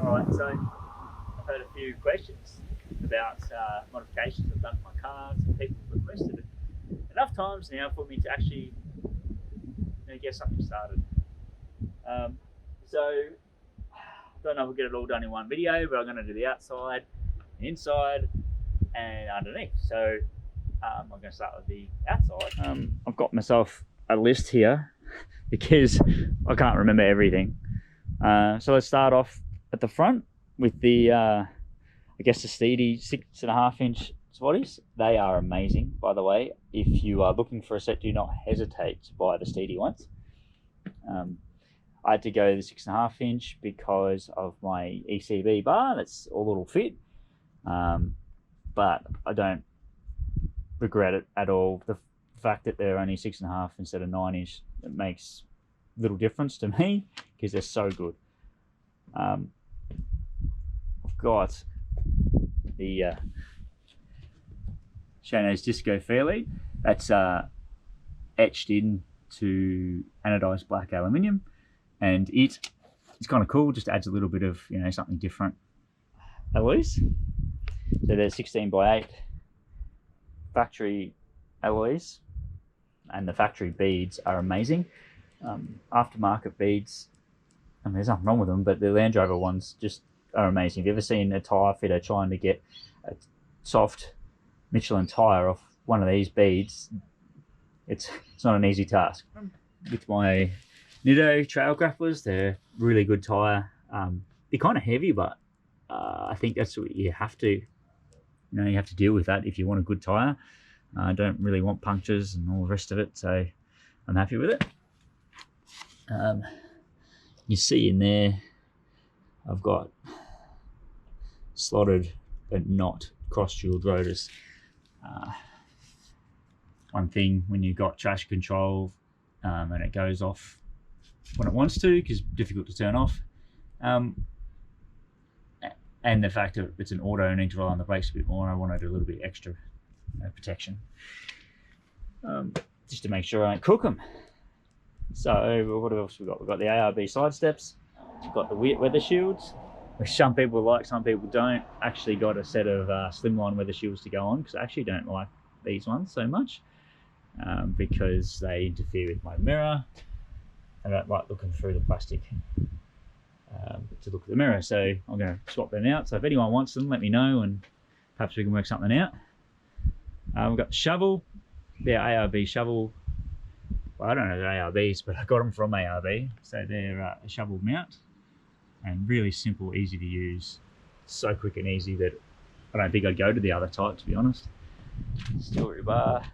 Alright, so I've had a few questions about modifications I've done to my cars, and people requested it enough times now for me to actually get something started. So I don't know if we'll get it all done in one video, but I'm going to do the outside, the inside, and underneath. So I'm going to start with the outside. I've got myself a list here because I can't remember everything. So let's start off at the front with the I guess the Steedy 6.5 inch bodies. They are amazing, by the way. If you are looking for a set, do not hesitate to buy the Steedy ones. I had to go the 6.5 inch because of my ECB bar. That's all it'll fit, but I don't regret it at all. The fact that they're only 6.5 instead of 9 inch, it makes little difference to me because they're so good. I've got the Shano's Disco Fairlead. That's etched into anodized black aluminium, and it's kind of cool. Just adds a little bit of something different. Alloys. So they're 16x8 factory alloys, and the factory beads are amazing. Aftermarket beads, I mean, there's nothing wrong with them, but the Land Rover ones just are amazing. Have you ever seen a tyre fitter trying to get a soft Michelin tyre off one of these beads? It's not an easy task. With my Nitto trail grapplers, they're really good tyre. They're kind of heavy, but I think that's what you have to, you have to deal with that if you want a good tyre. I don't really want punctures and all the rest of it, so I'm happy with it. You see in there, I've got slotted but not cross-jeweled rotors. One thing when you've got traction control and it goes off when it wants to, because it's difficult to turn off, and the fact that it's an auto, I need to rely on the brakes a bit more. I wanted a little bit extra protection, just to make sure I don't cook them. So what else we got? We've got the ARB side steps. We've got the weather shields, which some people like, some people don't. Actually got a set of slimline weather shields to go on, because I actually don't like these ones so much, because they interfere with my mirror. I don't like looking through the plastic to look at the mirror, so I'm going to swap them out. So if anyone wants them, let me know, and perhaps we can work something out. We've got the shovel, the ARB shovel. Well, I don't know the ARBs, but I got them from ARB. So they're a shovel mount, and really simple, easy to use. So quick and easy that I don't think I'd go to the other type, to be honest. Story bar.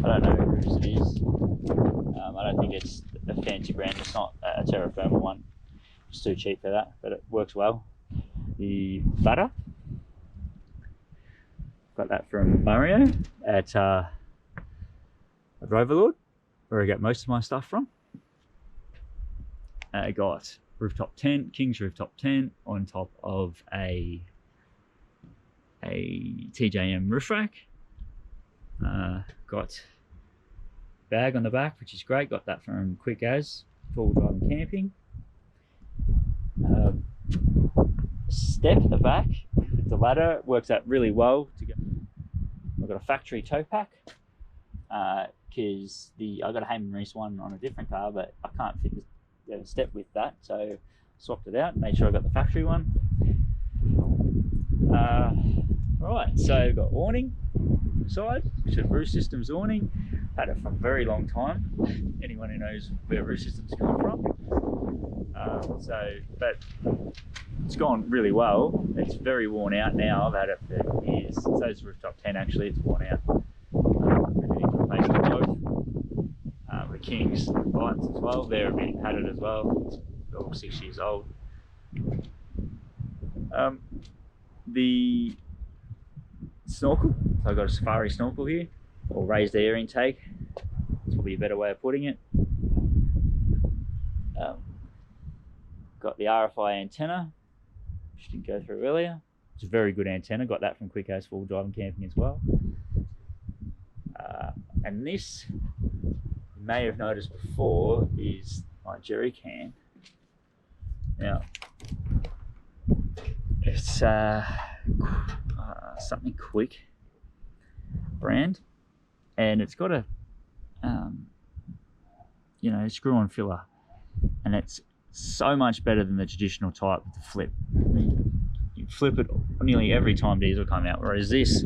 I don't know whose it is. I don't think it's a fancy brand. It's not a terra firma one. It's too cheap for that, but it works well. The butter. Got that from Mario at Roverlord, where I get most of my stuff from. I got rooftop tent, King's rooftop tent on top of a TJM roof rack. Got bag on the back, which is great. Got that from Quick As, full driving camping. Step at the back with the ladder, it works out really well. I've got a factory tow pack, because I got a Heyman Reese one on a different car, but I can't fit the step with that, so swapped it out, made sure I got the factory one. Right, so I've got awning side, which is Roof Systems awning. Had it for a very long time. Anyone who knows where Roof Systems come from. But it's gone really well. It's very worn out now. I've had it for years. So it's rooftop 10 actually, it's worn out. I need to replace them both. The King's lights as well, they're a bit padded as well. They're all 6 years old. The snorkel, so I've got a safari snorkel here, or raised air intake. That's probably a better way of putting it. Got the RFI antenna, which didn't go through earlier. It's a very good antenna. Got that from Quick As full driving camping as well. And this, you may have noticed before, is my jerry can. Now, it's something quick brand, and it's got a screw-on filler, and it's so much better than the traditional type with the flip. You flip it nearly every time diesel come out, whereas this,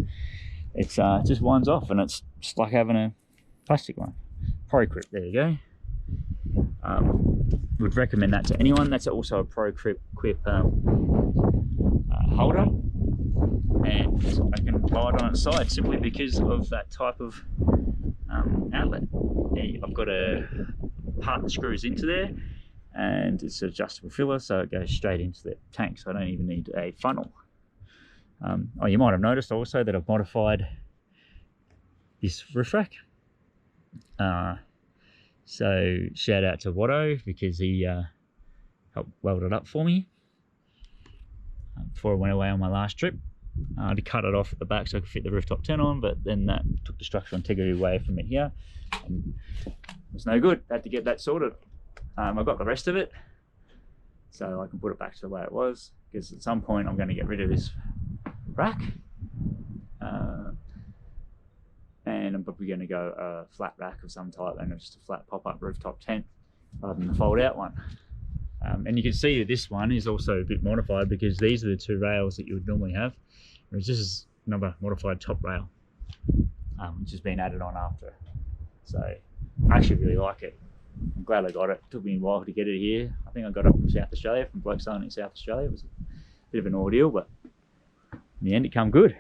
it's just winds off, and it's just like having a plastic one. Pro Grip, there you go. Would recommend that to anyone. That's also a Pro Grip holder, and I can buy it on its side simply because of that type of outlet. I've got a part that screws into there, and it's an adjustable filler, so it goes straight into the tank, so I don't even need a funnel. You might have noticed also that I've modified this roof rack. So shout out to Watto, because he helped weld it up for me before I went away on my last trip. I had to cut it off at the back so I could fit the rooftop tent on, but then that took the structural integrity away from it here, and it was no good. I had to get that sorted. I got the rest of it, so I can put it back to the way it was, because at some point I'm going to get rid of this rack, and I'm probably going to go a flat rack of some type, and just a flat pop-up rooftop tent rather than the fold-out one. And you can see that this one is also a bit modified, because these are the two rails that you would normally have, whereas this is another modified top rail, which has been added on after. So I actually really like it. I'm glad I got it. It took me a while to get it here. I think I got it from South Australia, from bloke selling in South Australia. It was a bit of an ordeal, but in the end it come good.